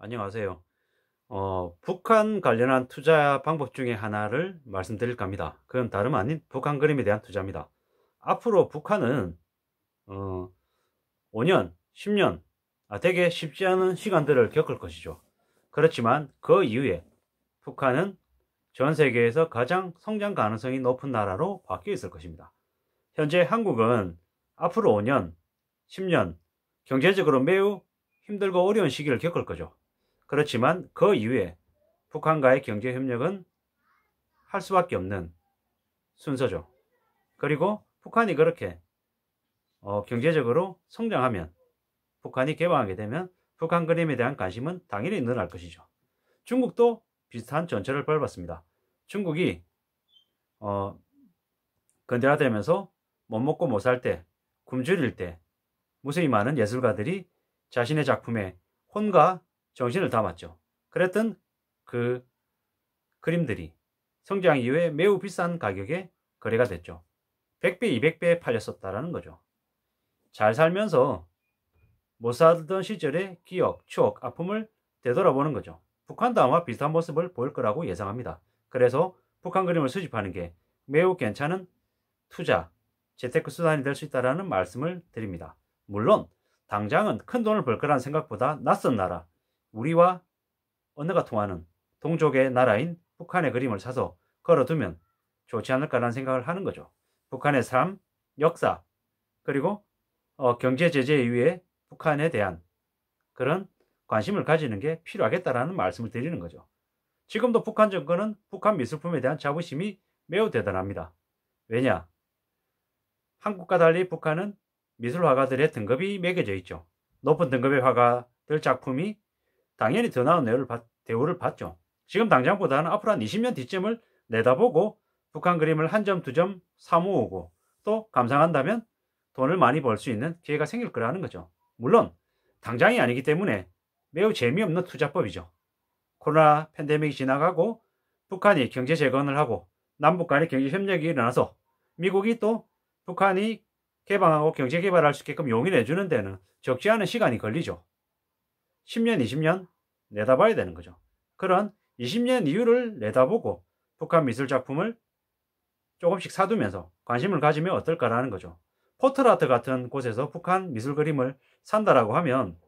안녕하세요. 북한 관련한 투자 방법 중에 하나를 말씀드릴까 합니다. 그건 다름 아닌 북한 그림에 대한 투자입니다. 앞으로 북한은 5년, 10년, 되게 쉽지 않은 시간들을 겪을 것이죠. 그렇지만 그 이후에 북한은 전 세계에서 가장 성장 가능성이 높은 나라로 바뀌어 있을 것입니다. 현재 한국은 앞으로 5년, 10년 경제적으로 매우 힘들고 어려운 시기를 겪을 거죠. 그렇지만 그 이후에 북한과의 경제협력은 할 수밖에 없는 순서죠. 그리고 북한이 그렇게 경제적으로 성장하면, 북한이 개방하게 되면 북한 그림에 대한 관심은 당연히 늘어날 것이죠. 중국도 비슷한 전철을 밟았습니다. 중국이 근대화되면서 못 먹고 못 살 때, 굶주릴 때 무수히 많은 예술가들이 자신의 작품에 혼과 정신을 담았죠. 그랬던 그 그림들이 성장 이후에 매우 비싼 가격에 거래가 됐죠. 100배, 200배에 팔렸었다라는 거죠. 잘 살면서 못 살던 시절의 기억, 추억, 아픔을 되돌아보는 거죠. 북한도 아마 비슷한 모습을 보일 거라고 예상합니다. 그래서 북한 그림을 수집하는 게 매우 괜찮은 투자, 재테크 수단이 될 수 있다는 말씀을 드립니다. 물론 당장은 큰 돈을 벌 거라는 생각보다 낯선 나라, 우리와 언어가 통하는 동족의 나라인 북한의 그림을 사서 걸어두면 좋지 않을까라는 생각을 하는 거죠. 북한의 삶, 역사, 그리고 경제 제재 이후에 북한에 대한 그런 관심을 가지는 게 필요하겠다라는 말씀을 드리는 거죠. 지금도 북한 정권은 북한 미술품에 대한 자부심이 매우 대단합니다. 왜냐? 한국과 달리 북한은 미술 화가들의 등급이 매겨져 있죠. 높은 등급의 화가들 작품이 당연히 더 나은 대우를 받죠. 지금 당장보다는 앞으로 한 20년 뒤쯤을 내다보고 북한 그림을 한 점, 두 점 사모으고 또 감상한다면 돈을 많이 벌 수 있는 기회가 생길 거라는 거죠. 물론 당장이 아니기 때문에 매우 재미없는 투자법이죠. 코로나 팬데믹이 지나가고 북한이 경제 재건을 하고 남북 간의 경제 협력이 일어나서 미국이 또 북한이 개방하고 경제 개발할 수 있게끔 용인해 주는 데는 적지 않은 시간이 걸리죠. 10년, 20년 내다봐야 되는 거죠. 그런 20년 이후를 내다보고 북한 미술 작품을 조금씩 사두면서 관심을 가지면 어떨까라는 거죠. 포트라트 같은 곳에서 북한 미술 그림을 산다라고 하면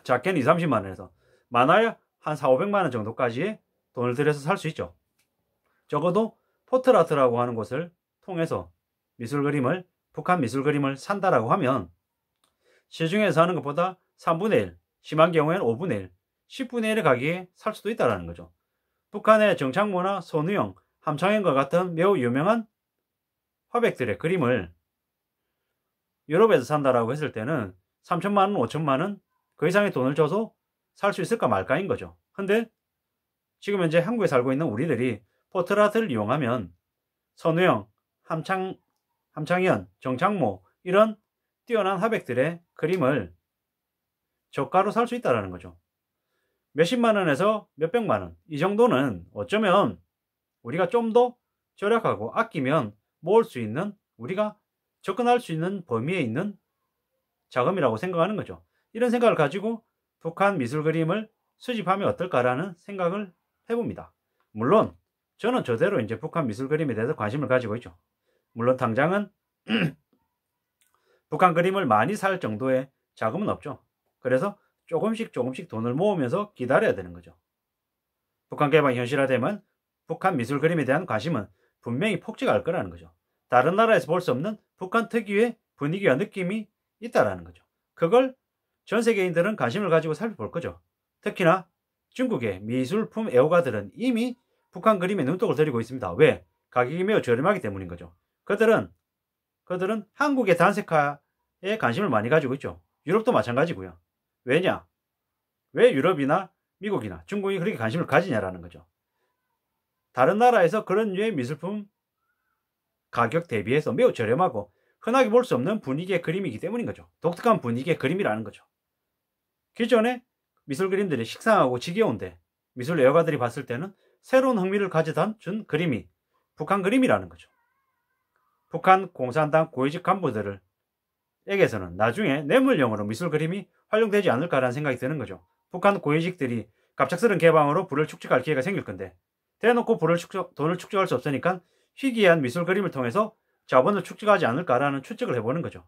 작게는 2, 30만 원에서 많아야 한 4, 500만 원 정도까지의 돈을 들여서 살 수 있죠. 적어도 포트라트라고 하는 곳을 통해서 북한 미술 그림을 산다라고 하면 시중에서 하는 것보다 3분의 1, 심한 경우에는 5분의 1, 10분의 1의 가격에 살 수도 있다는 거죠. 북한의 정창모나 손우영, 함창현과 같은 매우 유명한 화백들의 그림을 유럽에서 산다라고 했을 때는 3천만 원, 5천만 원, 그 이상의 돈을 줘서 살 수 있을까 말까인 거죠. 근데 지금 현재 한국에 살고 있는 우리들이 포트라트를 이용하면 선우영, 함창현, 정창모 이런 뛰어난 화백들의 그림을 저가로 살 수 있다는 거죠. 몇십만 원에서 몇백만 원, 이 정도는 어쩌면 우리가 좀 더 절약하고 아끼면 모을 수 있는, 우리가 접근할 수 있는 범위에 있는 자금이라고 생각하는 거죠. 이런 생각을 가지고 북한 미술 그림을 수집하면 어떨까라는 생각을 해봅니다. 물론 저는 저대로 이제 북한 미술 그림에 대해서 관심을 가지고 있죠. 물론 당장은 북한 그림을 많이 살 정도의 자금은 없죠. 그래서 조금씩 돈을 모으면서 기다려야 되는 거죠. 북한 개방이 현실화되면 북한 미술 그림에 대한 관심은 분명히 폭증할 거라는 거죠. 다른 나라에서 볼 수 없는 북한 특유의 분위기와 느낌이 있다라는 거죠. 그걸 전 세계인들은 관심을 가지고 살펴볼 거죠. 특히나 중국의 미술품 애호가들은 이미 북한 그림에 눈독을 들이고 있습니다. 왜? 가격이 매우 저렴하기 때문인 거죠. 그들은 한국의 단색화에 관심을 많이 가지고 있죠. 유럽도 마찬가지고요. 왜냐? 왜 유럽이나 미국이나 중국이 그렇게 관심을 가지냐라는 거죠. 다른 나라에서 그런 류의 미술품 가격 대비해서 매우 저렴하고 흔하게 볼 수 없는 분위기의 그림이기 때문인 거죠. 독특한 분위기의 그림이라는 거죠. 기존의 미술 그림들이 식상하고 지겨운데 미술 애호가들이 봤을 때는 새로운 흥미를 가져다 준 그림이 북한 그림이라는 거죠. 북한 공산당 고위직 간부들에게서는 나중에 뇌물용으로 미술 그림이 활용되지 않을까라는 생각이 드는 거죠. 북한 고위직들이 갑작스런 개방으로 부를 축적할 기회가 생길 건데 대놓고 돈을 축적할 수 없으니까 희귀한 미술 그림을 통해서 자본을 축적하지 않을까라는 추측을 해보는 거죠.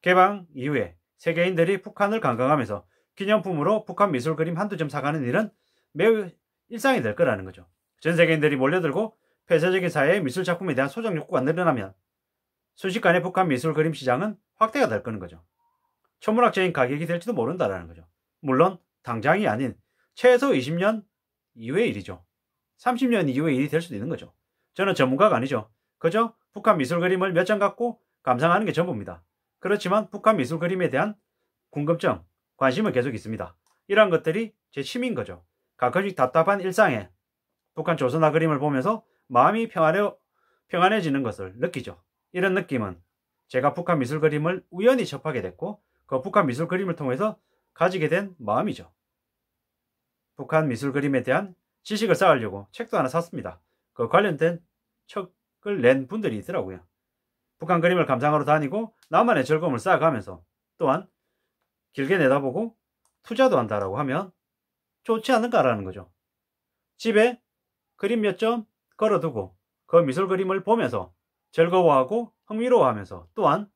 개방 이후에 세계인들이 북한을 관광하면서 기념품으로 북한 미술 그림 한두 점 사가는 일은 매우 일상이 될 거라는 거죠. 전 세계인들이 몰려들고 폐쇄적인 사회의 미술 작품에 대한 소장 욕구가 늘어나면 순식간에 북한 미술 그림 시장은 확대가 될 거는 거죠. 천문학적인 가격이 될지도 모른다라는 거죠. 물론 당장이 아닌 최소 20년 이후의 일이죠. 30년 이후의 일이 될 수도 있는 거죠. 저는 전문가가 아니죠. 그저 북한 미술 그림을 몇 장 갖고 감상하는 게 전부입니다. 그렇지만 북한 미술 그림에 대한 궁금증, 관심은 계속 있습니다. 이러한 것들이 제 취미인 거죠. 가끔씩 답답한 일상에 북한 조선화 그림을 보면서 마음이 평안해지는 것을 느끼죠. 이런 느낌은 제가 북한 미술 그림을 우연히 접하게 됐고 그 북한 미술 그림을 통해서 가지게 된 마음이죠. 북한 미술 그림에 대한 지식을 쌓으려고 책도 하나 샀습니다. 그 관련된 책을 낸 분들이 있더라고요. 북한 그림을 감상하러 다니고 나만의 즐거움을 쌓아가면서 또한 길게 내다보고 투자도 한다라고 하면 좋지 않을까라는 거죠. 집에 그림 몇 점 걸어두고 그 미술 그림을 보면서 즐거워하고 흥미로워하면서 또한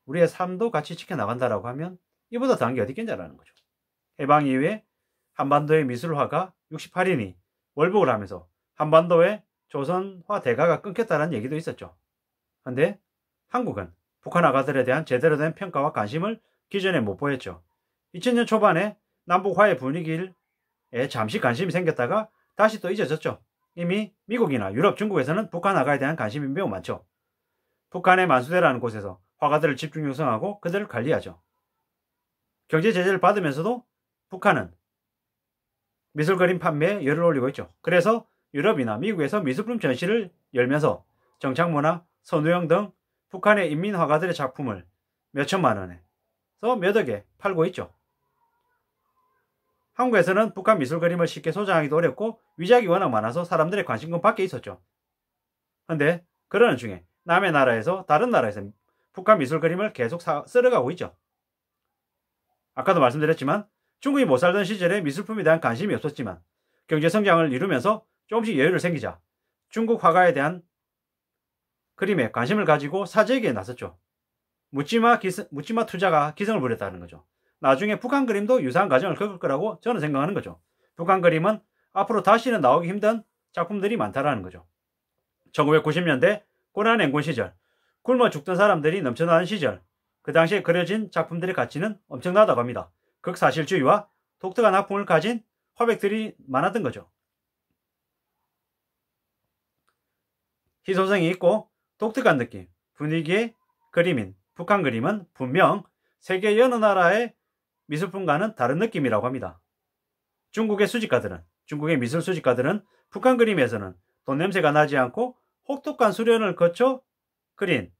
우리의 삶도 같이 지켜나간다라고 하면 이보다 다른 게 어디 있겠냐라는 거죠. 해방 이후에 한반도의 미술화가 68인이 월북을 하면서 한반도의 조선화 대가가 끊겼다는 얘기도 있었죠. 그런데 한국은 북한 화가들에 대한 제대로 된 평가와 관심을 기존에 못 보였죠. 2000년 초반에 남북 화해 분위기에 잠시 관심이 생겼다가 다시 또 잊어졌죠. 이미 미국이나 유럽, 중국에서는 북한 화가에 대한 관심이 매우 많죠. 북한의 만수대라는 곳에서 화가들을 집중 육성하고 그들을 관리하죠. 경제 제재를 받으면서도 북한은 미술 그림 판매에 열을 올리고 있죠. 그래서 유럽이나 미국에서 미술품 전시를 열면서 정창모나 선우영 등 북한의 인민 화가들의 작품을 몇 천만 원에서 몇 억에 팔고 있죠. 한국에서는 북한 미술 그림을 쉽게 소장하기도 어렵고 위작이 워낙 많아서 사람들의 관심권 밖에 있었죠. 그런데 그러는 중에 남의 나라에서 다른 나라에서 북한 미술 그림을 계속 쓸어가고 있죠. 아까도 말씀드렸지만 중국이 못 살던 시절에 미술품에 대한 관심이 없었지만 경제 성장을 이루면서 조금씩 여유를 생기자 중국 화가에 대한 그림에 관심을 가지고 사재기에 나섰죠. 묻지마 투자가 기승을 부렸다는 거죠. 나중에 북한 그림도 유사한 과정을 겪을 거라고 저는 생각하는 거죠. 북한 그림은 앞으로 다시는 나오기 힘든 작품들이 많다라는 거죠. 1990년대 고난행군 시절, 굶어 죽던 사람들이 넘쳐나는 시절, 그 당시에 그려진 작품들의 가치는 엄청나다고 합니다. 극사실주의와 독특한 학풍을 가진 화백들이 많았던 거죠. 희소성이 있고 독특한 느낌, 분위기의 그림인 북한 그림은 분명 세계 여러 나라의 미술품과는 다른 느낌이라고 합니다. 중국의 미술 수집가들은 북한 그림에서는 돈 냄새가 나지 않고 혹독한 수련을 거쳐 그린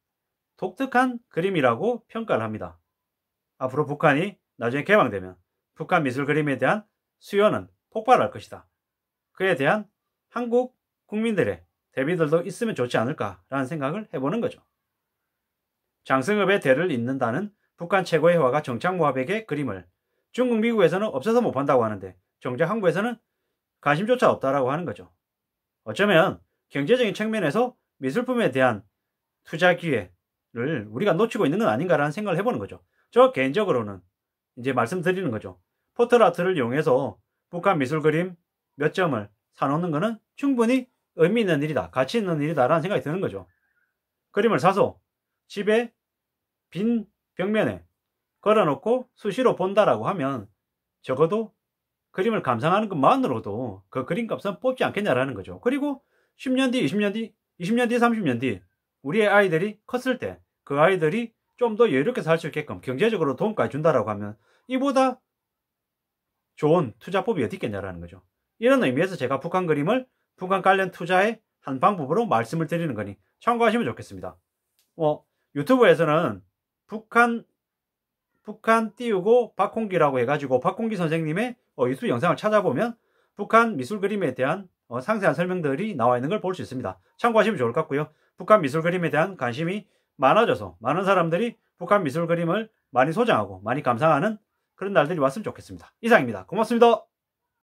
독특한 그림이라고 평가를 합니다. 앞으로 북한이 나중에 개방되면 북한 미술 그림에 대한 수요는 폭발할 것이다. 그에 대한 한국 국민들의 대비들도 있으면 좋지 않을까라는 생각을 해보는 거죠. 장승읍의 대를 잇는다는 북한 최고의 화가 정창모 화백의 그림을 중국, 미국에서는 없어서 못 판다고 하는데 정작 한국에서는 관심조차 없다라고 하는 거죠. 어쩌면 경제적인 측면에서 미술품에 대한 투자 기회를 우리가 놓치고 있는 건 아닌가라는 생각을 해보는 거죠. 저 개인적으로는 이제 말씀드리는 거죠. 포털아트를 이용해서 북한 미술 그림 몇 점을 사놓는 거는 충분히 의미 있는 일이다, 가치 있는 일이다라는 생각이 드는 거죠. 그림을 사서 집에 빈 벽면에 걸어놓고 수시로 본다라고 하면 적어도 그림을 감상하는 것만으로도 그 그림값은 뽑지 않겠냐라는 거죠. 그리고 10년 뒤, 20년 뒤, 20년 뒤, 30년 뒤 우리의 아이들이 컸을 때 그 아이들이 좀 더 여유롭게 살 수 있게끔 경제적으로 도움까지 준다라고 하면 이보다 좋은 투자법이 어디 있겠냐라는 거죠. 이런 의미에서 제가 북한 그림을 북한 관련 투자의 한 방법으로 말씀을 드리는 거니 참고하시면 좋겠습니다. 유튜브에서는 북한 띄우고 박홍기라고 해가지고 박홍기 선생님의 유튜브 영상을 찾아보면 북한 미술 그림에 대한 상세한 설명들이 나와 있는 걸 볼 수 있습니다. 참고하시면 좋을 것 같고요. 북한 미술 그림에 대한 관심이 많아져서 많은 사람들이 북한 미술 그림을 많이 소장하고 많이 감상하는 그런 날들이 왔으면 좋겠습니다. 이상입니다. 고맙습니다.